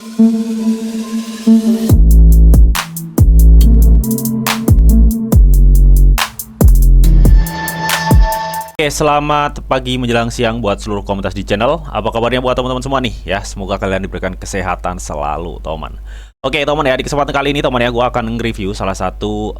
Oke, selamat pagi menjelang siang buat seluruh komunitas di channel. Apa kabarnya buat teman-teman semua nih ya? Semoga kalian diberikan kesehatan selalu, teman. Oke, teman ya, di kesempatan kali ini teman ya, gue akan nge-review salah satu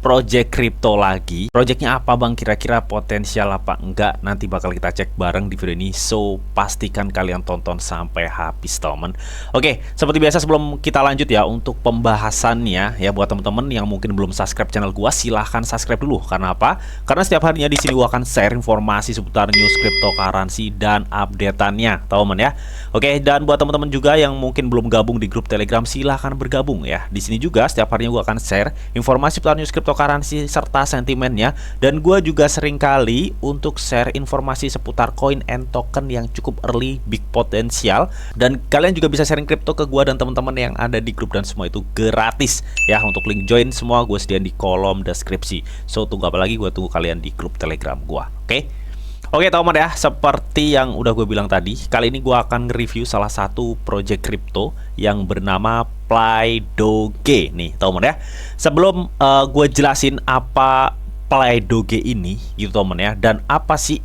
project crypto lagi. Projectnya apa bang? Kira-kira potensial apa enggak? Nanti bakal kita cek bareng di video ini. So, pastikan kalian tonton sampai habis, teman. Oke, seperti biasa sebelum kita lanjut ya untuk pembahasannya ya, buat teman-teman yang mungkin belum subscribe channel gue, silahkan subscribe dulu. Karena apa? Karena setiap harinya di sini gue akan share informasi seputar news cryptocurrency dan updateannya, teman ya. Oke, dan buat teman-teman juga yang mungkin belum gabung di grup Telegram, silahkan bergabung ya. Di sini juga setiap harinya gue akan share informasi seputar news cryptocurrency serta sentimennya, dan gue juga sering kali untuk share informasi seputar coin and token yang cukup early, big potensial, dan kalian juga bisa sharing crypto ke gue dan teman-teman yang ada di grup, dan semua itu gratis ya. Untuk link join semua gue sediain di kolom deskripsi. So, tunggu apa lagi? Gue tunggu kalian di grup Telegram gue. Oke teman ya, seperti yang udah gue bilang tadi, kali ini gue akan nge-review salah satu project crypto yang bernama PlayDoge nih teman ya. Sebelum gue jelasin apa PlayDoge ini gitu teman ya, dan apa sih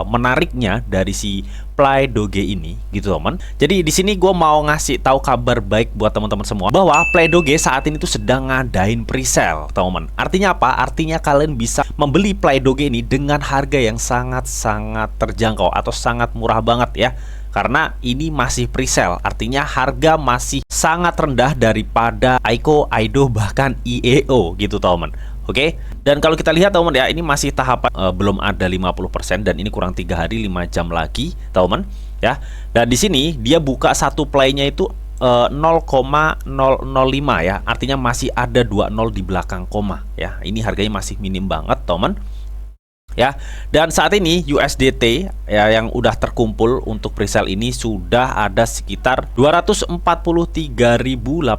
menariknya dari si PlayDoge ini gitu teman. Jadi di sini gue mau ngasih tahu kabar baik buat teman-teman semua bahwa PlayDoge saat ini tuh sedang ngadain presale teman. Artinya apa? Artinya kalian bisa membeli PlayDoge ini dengan harga yang sangat-sangat terjangkau atau sangat murah banget ya. Karena ini masih presale, artinya harga masih sangat rendah daripada ICO, IDO, bahkan IEO gitu teman. Oke, dan kalau kita lihat teman ya, ini masih tahapan belum ada 50%, dan ini kurang 3 hari 5 jam lagi teman ya. Dan di sini dia buka satu play-nya itu 0,005 ya, artinya masih ada 20 di belakang koma ya. Ini harganya masih minim banget teman ya. Dan saat ini USDT ya yang udah terkumpul untuk presale ini sudah ada sekitar 243.870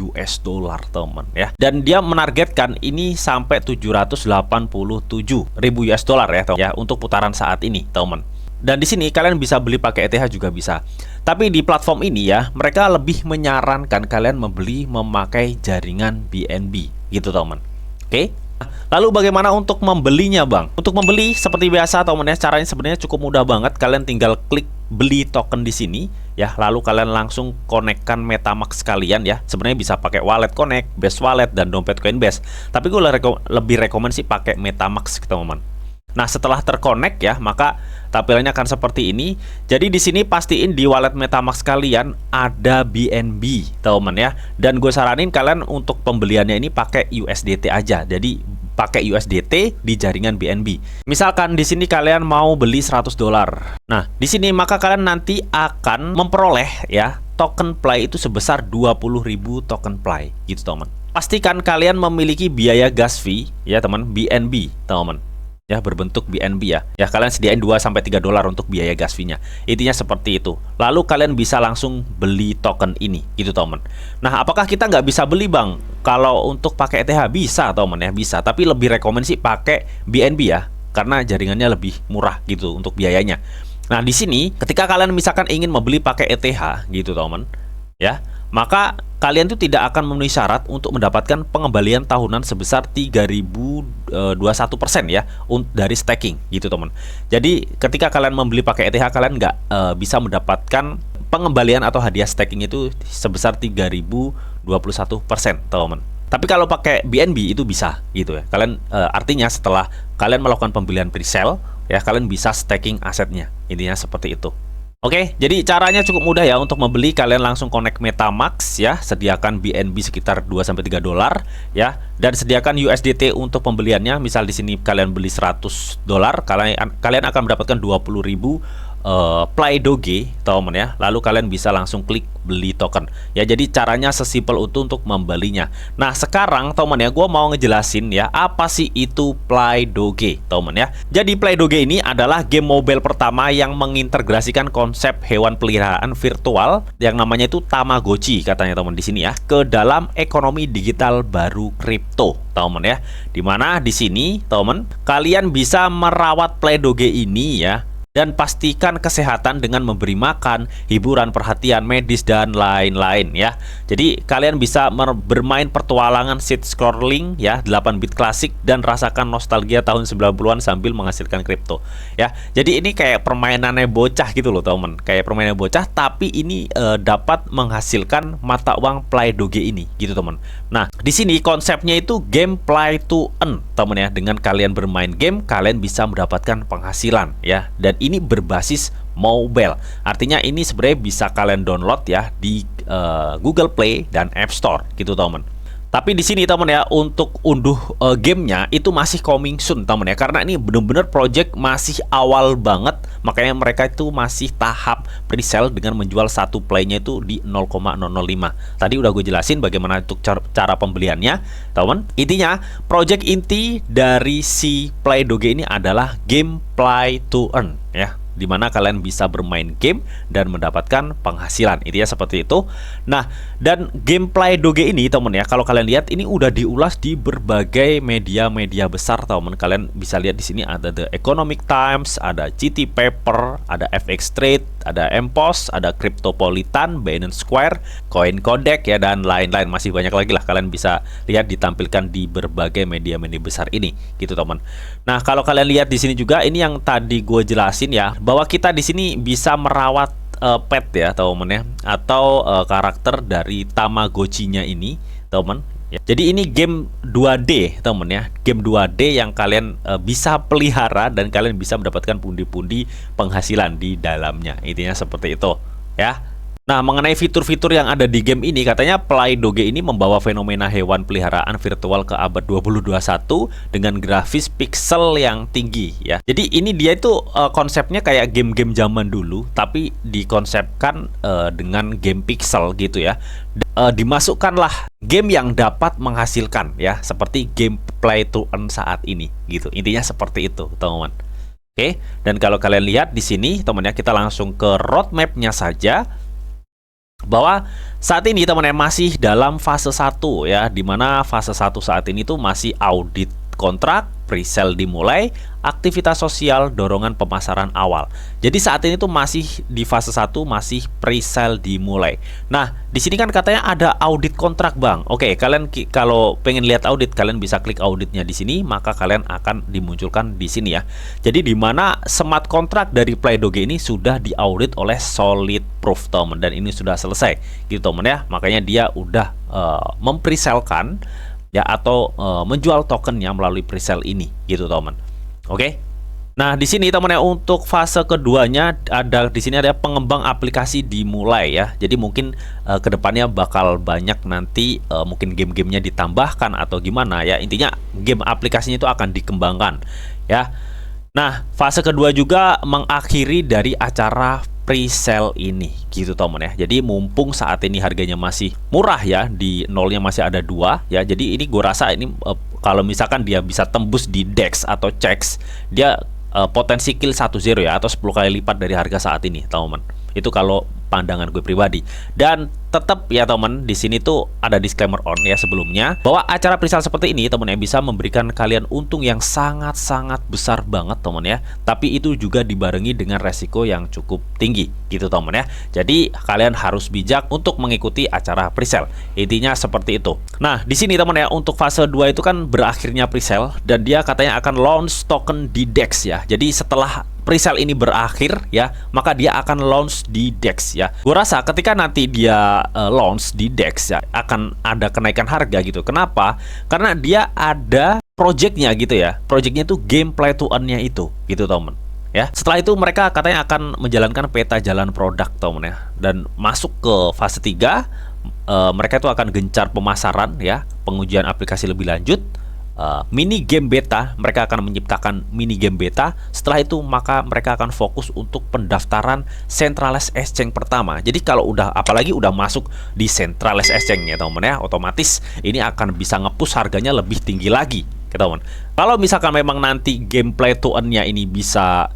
US dollar teman ya. Dan dia menargetkan ini sampai 787.000 US dollar ya untuk putaran saat ini teman. Dan di sini kalian bisa beli pakai ETH juga bisa. Tapi di platform ini ya, mereka lebih menyarankan kalian membeli memakai jaringan BNB gitu teman. Oke. Lalu bagaimana untuk membelinya bang? Untuk membeli seperti biasa teman ya, caranya sebenarnya cukup mudah banget. Kalian tinggal klik beli token di sini ya, lalu kalian langsung konekkan MetaMask kalian ya. Sebenarnya bisa pakai wallet connect, Base Wallet, dan dompet Coinbase. Tapi gue lebih rekomend sih pakai MetaMask teman-teman. Nah, setelah terkonek ya, maka tampilannya akan seperti ini. Jadi di sini pastiin di wallet MetaMask kalian ada BNB, teman ya. Dan gue saranin kalian untuk pembeliannya ini pakai USDT aja. Jadi pakai USDT di jaringan BNB. Misalkan di sini kalian mau beli 100 dolar. Nah, di sini maka kalian nanti akan memperoleh ya token play itu sebesar 20.000 token play gitu, teman. Pastikan kalian memiliki biaya gas fee ya, teman, BNB, teman. Ya, berbentuk BNB ya. Ya, kalian sediain 2-3 dolar untuk biaya gas fee-nya. Intinya seperti itu. Lalu kalian bisa langsung beli token ini gitu teman. Nah, apakah kita nggak bisa beli bang? Kalau untuk pakai ETH bisa teman ya, bisa. Tapi lebih rekomend sih pakai BNB ya, karena jaringannya lebih murah gitu untuk biayanya. Nah, di sini ketika kalian misalkan ingin membeli pakai ETH gitu teman ya, maka kalian tuh tidak akan memenuhi syarat untuk mendapatkan pengembalian tahunan sebesar 3.021% ya dari staking gitu teman. Jadi ketika kalian membeli pakai ETH, kalian nggak bisa mendapatkan pengembalian atau hadiah staking itu sebesar 3.021% teman. Tapi kalau pakai BNB itu bisa gitu ya. Kalian artinya setelah kalian melakukan pembelian presale ya, kalian bisa staking asetnya. Intinya seperti itu. Oke, jadi caranya cukup mudah ya untuk membeli. Kalian langsung connect MetaMask ya, sediakan BNB sekitar 2-3 dolar ya, dan sediakan USDT untuk pembeliannya. Misal di sini kalian beli 100 dolar, kalian akan mendapatkan 20.000 PlayDoge teman ya. Lalu kalian bisa langsung klik beli token ya. Jadi caranya sesimpel itu untuk membelinya. Nah, sekarang teman ya, gue mau ngejelasin ya apa sih itu PlayDoge teman ya. Jadi PlayDoge ini adalah game mobile pertama yang mengintegrasikan konsep hewan peliharaan virtual yang namanya itu Tamagotchi katanya teman di sini ya, ke dalam ekonomi digital baru kripto teman ya. Dimana di sini teman kalian bisa merawat PlayDoge ini ya Dan pastikan kesehatan dengan memberi makan, hiburan, perhatian medis, dan lain-lain ya. Jadi kalian bisa bermain petualangan seed scrolling ya, 8 bit klasik, dan rasakan nostalgia tahun 90-an sambil menghasilkan kripto ya. Jadi ini kayak permainannya bocah gitu loh teman. Kayak permainan bocah, tapi ini dapat menghasilkan mata uang Play Doge ini gitu teman. Nah, di sini konsepnya itu game play to earn teman ya. Dengan kalian bermain game, kalian bisa mendapatkan penghasilan ya. Dan ini berbasis mobile. Artinya ini sebenarnya bisa kalian download ya di Google Play dan App Store gitu teman. Tapi di sini teman ya, untuk unduh gamenya itu masih coming soon teman ya, karena ini bener-bener project masih awal banget, makanya mereka itu masih tahap pre-sale dengan menjual satu playnya itu di 0,005. Tadi udah gue jelasin bagaimana untuk cara pembeliannya teman. Intinya project inti dari si Play Doge ini adalah game play to earn ya, dimana kalian bisa bermain game dan mendapatkan penghasilan. Intinya seperti itu. Nah, dan game Play Doge ini temen ya, kalau kalian lihat ini udah diulas di berbagai media-media besar temen. Kalian bisa lihat di sini ada The Economic Times, ada GT Paper, ada FX Trade, ada MPOS, ada Cryptopolitan, Binance Square, CoinCodex ya, dan lain-lain. Masih banyak lagi lah, kalian bisa lihat ditampilkan di berbagai media-media besar ini gitu teman. Nah, kalau kalian lihat di sini juga, ini yang tadi gue jelasin ya, bahwa kita di sini bisa merawat pet ya teman ya, atau karakter dari Tamagotchi-nya ini teman ya. Jadi ini game 2D teman ya, game 2D yang kalian bisa pelihara dan kalian bisa mendapatkan pundi-pundi penghasilan di dalamnya. Intinya seperti itu ya. Nah, mengenai fitur-fitur yang ada di game ini, katanya Play Doge ini membawa fenomena hewan peliharaan virtual ke abad 2021 dengan grafis pixel yang tinggi ya. Jadi ini dia itu konsepnya kayak game-game zaman dulu, tapi dikonsepkan dengan game pixel gitu ya. Dimasukkanlah game yang dapat menghasilkan ya, seperti game Play to Earn saat ini gitu. Intinya seperti itu, teman-teman. Oke, dan kalau kalian lihat di sini, teman ya, kita langsung ke roadmap-nya saja. Bahwa saat ini teman-teman masih dalam fase 1 ya, dimana fase 1 saat ini tuh masih audit kontrak, pre-sale dimulai, aktivitas sosial, dorongan pemasaran awal. Jadi saat ini tuh masih di fase 1, masih pre-sale dimulai. Nah, di sini kan katanya ada audit kontrak, Bang. Oke, kalian kalau pengen lihat audit, kalian bisa klik auditnya di sini, maka kalian akan dimunculkan di sini ya. Jadi di mana smart kontrak dari Play Doge ini sudah diaudit oleh Solid Proof, teman, dan ini sudah selesai gitu teman ya. Makanya dia udah mempresalekan ya, atau menjual tokennya melalui presale ini gitu teman. Oke. Nah, di sini teman ya, untuk fase keduanya ada di sini ada pengembang aplikasi dimulai ya. Jadi mungkin kedepannya bakal banyak nanti mungkin game-gamenya ditambahkan atau gimana ya. Intinya game aplikasinya itu akan dikembangkan ya. Nah, fase kedua juga mengakhiri dari acara pre-sale ini gitu teman ya. Jadi mumpung saat ini harganya masih murah ya, di nolnya masih ada 2 ya. Jadi ini gue rasa ini kalau misalkan dia bisa tembus di DEX atau CEX, dia potensi kill 1-0 ya, atau 10 kali lipat dari harga saat ini teman. Itu kalau pandangan gue pribadi. Dan tetap ya teman, di sini tuh ada disclaimer on ya sebelumnya, bahwa acara presale seperti ini teman ya bisa memberikan kalian untung yang sangat-sangat besar banget teman ya. Tapi itu juga dibarengi dengan resiko yang cukup tinggi gitu teman ya. Jadi kalian harus bijak untuk mengikuti acara presale. Intinya seperti itu. Nah, di sini teman ya, untuk fase 2 itu kan berakhirnya presale dan dia katanya akan launch token di DEX ya. Jadi setelah presale ini berakhir ya, maka dia akan launch di DEX ya. Gue rasa ketika nanti dia launch di DEX ya, akan ada kenaikan harga gitu. Kenapa? Karena dia ada projectnya gitu ya. Projectnya itu game play to earn-nya itu gitu temen ya. Setelah itu mereka katanya akan menjalankan peta jalan produk temen ya, dan masuk ke fase 3. Mereka itu akan gencar pemasaran ya, pengujian aplikasi lebih lanjut, mini game beta. Mereka akan menciptakan mini game beta. Setelah itu maka mereka akan fokus untuk pendaftaran centralized exchange pertama. Jadi kalau udah, apalagi udah masuk di centralized exchange ya teman ya, otomatis ini akan bisa nge-push harganya lebih tinggi lagi teman. Kalau misalkan memang nanti gameplay to earn-nya ini bisa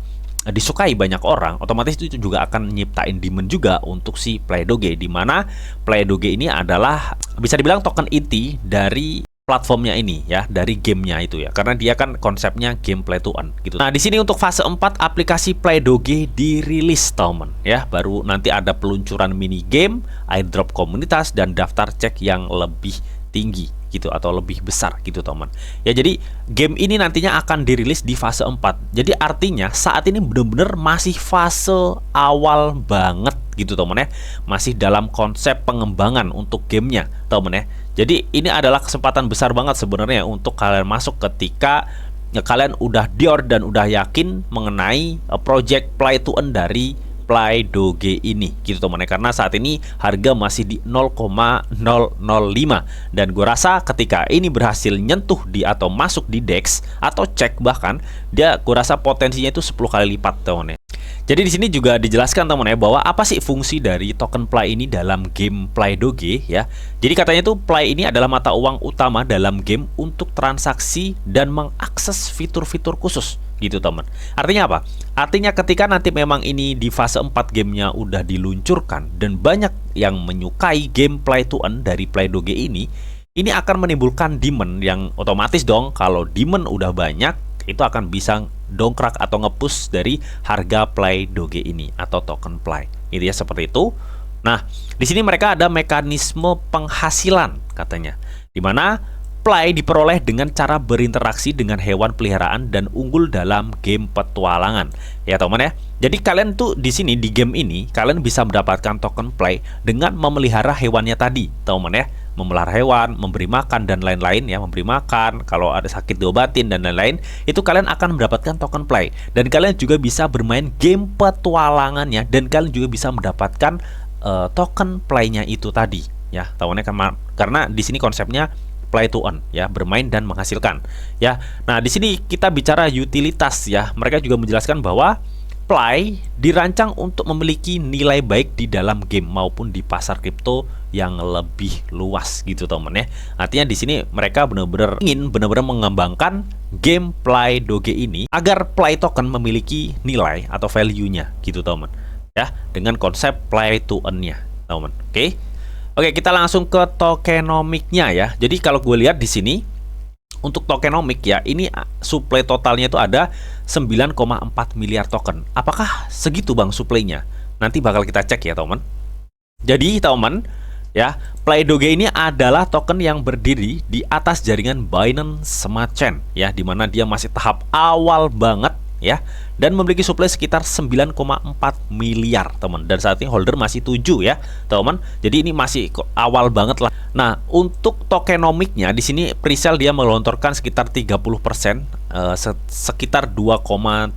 disukai banyak orang, otomatis itu juga akan nyiptain demand juga untuk si Play Doge, di mana Play Doge ini adalah bisa dibilang token inti dari platformnya ini ya, dari gamenya itu ya, karena dia kan konsepnya game play to earn gitu. Nah di sini untuk fase 4 aplikasi PlayDoge dirilis teman ya, baru nanti ada peluncuran mini game, airdrop komunitas dan daftar cek yang lebih tinggi gitu atau lebih besar gitu teman ya. Jadi game ini nantinya akan dirilis di fase 4. Jadi artinya saat ini benar-benar masih fase awal banget gitu teman ya, masih dalam konsep pengembangan untuk gamenya teman ya. Jadi ini adalah kesempatan besar banget sebenarnya untuk kalian masuk ketika ya, kalian udah dior dan udah yakin mengenai project play to earn dari PlayDoge ini gitu teman ya, karena saat ini harga masih di 0,005 dan gue rasa ketika ini berhasil nyentuh di atau masuk di DEX atau cek bahkan dia, gue rasa potensinya itu 10 kali lipat teman ya. Jadi di sini juga dijelaskan teman ya bahwa apa sih fungsi dari token Play ini dalam game PlayDoge ya. Jadi katanya tuh Play ini adalah mata uang utama dalam game untuk transaksi dan mengakses fitur-fitur khusus gitu teman. Artinya apa? Artinya ketika nanti memang ini di fase 4 gamenya udah diluncurkan dan banyak yang menyukai game play to earn dari PlayDoge ini akan menimbulkan demand yang otomatis dong. Kalau demand udah banyak, itu akan bisa dongkrak atau nge-push dari harga PlayDoge ini atau token Play. Itu ya seperti itu. Nah, di sini mereka ada mekanisme penghasilan katanya, di mana Play diperoleh dengan cara berinteraksi dengan hewan peliharaan dan unggul dalam game petualangan. Ya teman ya. Jadi kalian tuh di sini di game ini kalian bisa mendapatkan token Play dengan memelihara hewannya tadi, teman ya. Memelihara hewan, memberi makan dan lain-lain ya, memberi makan, kalau ada sakit diobatin dan lain-lain, itu kalian akan mendapatkan token Play. Dan kalian juga bisa bermain game petualangannya dan kalian juga bisa mendapatkan token Play-nya itu tadi ya, tahunya karena di sini konsepnya play to earn ya, bermain dan menghasilkan ya. Nah, di sini kita bicara utilitas ya. Mereka juga menjelaskan bahwa Play dirancang untuk memiliki nilai baik di dalam game maupun di pasar kripto yang lebih luas gitu teman ya. Artinya di sini mereka benar-benar ingin benar-benar mengembangkan game PlayDoge ini agar Play token memiliki nilai atau value-nya gitu teman ya, dengan konsep play to earn-nya teman. Oke, kita langsung ke tokenomiknya ya. Jadi kalau gue lihat di sini untuk tokenomik ya, ini supply totalnya itu ada 9,4 miliar token. Apakah segitu bang supply-nya? Nanti bakal kita cek ya teman. Jadi teman ya, PlayDoge ini adalah token yang berdiri di atas jaringan Binance Smart Chain ya, dimana dia masih tahap awal banget ya, dan memiliki supply sekitar 9,4 miliar teman, dan saat ini holder masih 7 ya teman. Jadi ini masih awal banget lah. Nah, untuk tokenomiknya di sini presale dia melontorkan sekitar 30%, sekitar 2,8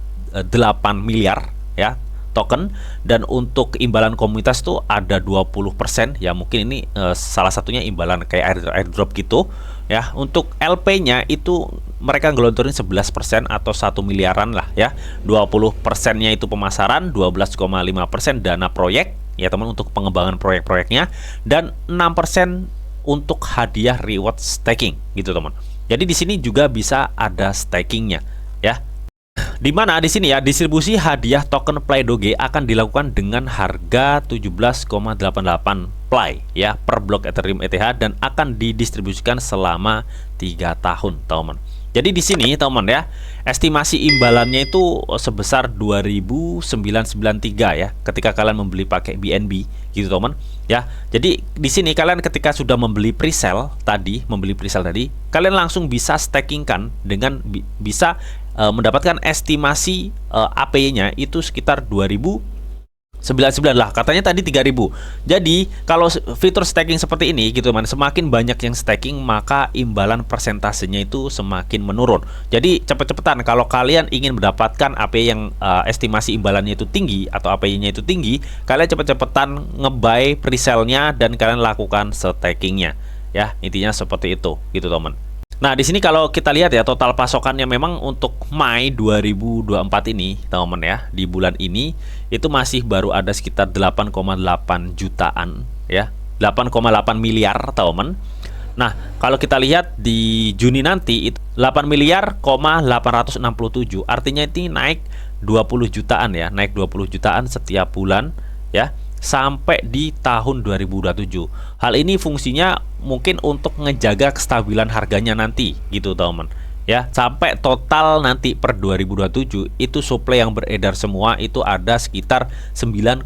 miliar ya token, dan untuk imbalan komunitas tuh ada 20% ya, mungkin ini salah satunya imbalan kayak airdrop gitu ya. Untuk LP-nya itu mereka ngelontorin 11% atau 1 miliaran lah ya. 20%-nya itu pemasaran, 12,5% dana proyek ya teman untuk pengembangan proyek-proyeknya, dan 6% untuk hadiah reward staking gitu teman. Jadi di sini juga bisa ada stakingnya ya. Dimana di sini ya, distribusi hadiah token PlayDoge akan dilakukan dengan harga 17,88 Play ya per blok Ethereum ETH, dan akan didistribusikan selama 3 tahun teman. Jadi di sini teman ya, estimasi imbalannya itu sebesar 2.993 ya ketika kalian membeli pakai BNB gitu teman ya. Jadi di sini kalian ketika sudah membeli presale tadi, kalian langsung bisa stakingkan dengan bisa mendapatkan estimasi APY-nya itu sekitar 2.099 lah, katanya tadi 3.000. Jadi kalau fitur staking seperti ini gitu teman, semakin banyak yang staking maka imbalan persentasenya itu semakin menurun. Jadi cepet-cepetan kalau kalian ingin mendapatkan APY yang estimasi imbalannya itu tinggi atau APY-nya itu tinggi, kalian cepet-cepetan ngebuy presale-nya dan kalian lakukan stakingnya ya. Intinya seperti itu gitu teman. Nah, di sini kalau kita lihat ya, total pasokannya memang untuk Mei 2024 ini, teman-teman ya, di bulan ini itu masih baru ada sekitar 8,8 jutaan ya, 8,8 miliar, teman-teman. Nah, kalau kita lihat di Juni nanti itu 8 miliar, 867. Artinya ini naik 20 jutaan ya, naik 20 jutaan setiap bulan ya. sampai di tahun 2027. Hal ini fungsinya mungkin untuk ngejaga kestabilan harganya nanti gitu teman. Ya, sampai total nanti per 2027 itu suplai yang beredar semua itu ada sekitar 9,4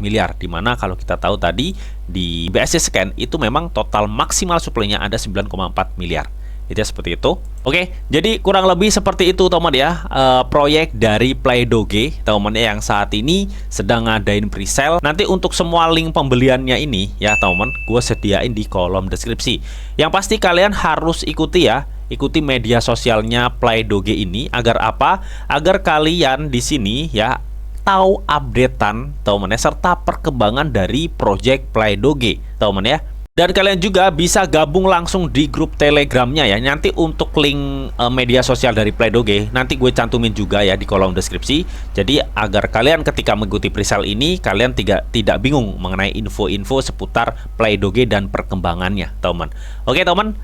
miliar, dimana kalau kita tahu tadi di BSC Scan itu memang total maksimal suplainya ada 9,4 miliar. Itu seperti itu. Oke, jadi kurang lebih seperti itu teman ya, proyek dari PlayDoge teman ya, yang saat ini sedang ngadain presale. Nanti untuk semua link pembeliannya ini ya teman, gue sediain di kolom deskripsi. Yang pasti kalian harus ikuti ya, ikuti media sosialnya PlayDoge ini agar apa? Agar kalian di sini ya tahu updatean teman ya, serta perkembangan dari project PlayDoge teman ya. Dan kalian juga bisa gabung langsung di grup Telegramnya ya. Nanti untuk link media sosial dari PlayDoge nanti gue cantumin juga ya di kolom deskripsi. Jadi agar kalian ketika mengikuti presale ini kalian tidak bingung mengenai info-info seputar PlayDoge dan perkembangannya, teman. Oke, teman.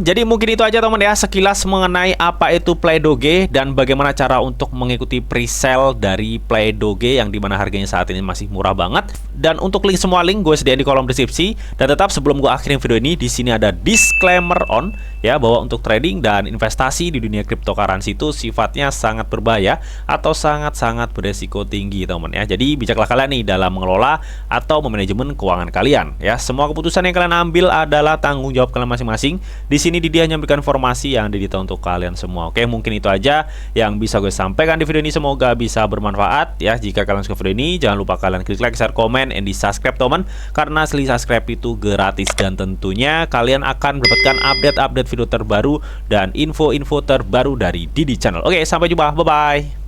Jadi mungkin itu aja teman ya, sekilas mengenai apa itu PlayDoge dan bagaimana cara untuk mengikuti presale dari PlayDoge yang dimana harganya saat ini masih murah banget. Dan untuk link semua link gue sediain di kolom deskripsi. Dan tetap sebelum gue akhirin video ini, di sini ada disclaimer on ya, bahwa untuk trading dan investasi di dunia cryptocurrency itu sifatnya sangat berbahaya atau sangat-sangat beresiko tinggi teman ya. Jadi bijaklah kalian nih dalam mengelola atau memanajemen keuangan kalian ya. Semua keputusan yang kalian ambil adalah tanggung jawab kalian masing-masing. Di sini Didi hanya memberikan informasi yang didita untuk kalian semua. Oke, mungkin itu aja yang bisa gue sampaikan di video ini. Semoga bisa bermanfaat ya. Jika kalian suka video ini, jangan lupa kalian klik like, share, komen, and di subscribe teman, karena subscribe itu gratis dan tentunya kalian akan mendapatkan update-update video terbaru dan info-info terbaru dari Didi Channel. Oke, sampai jumpa, bye bye.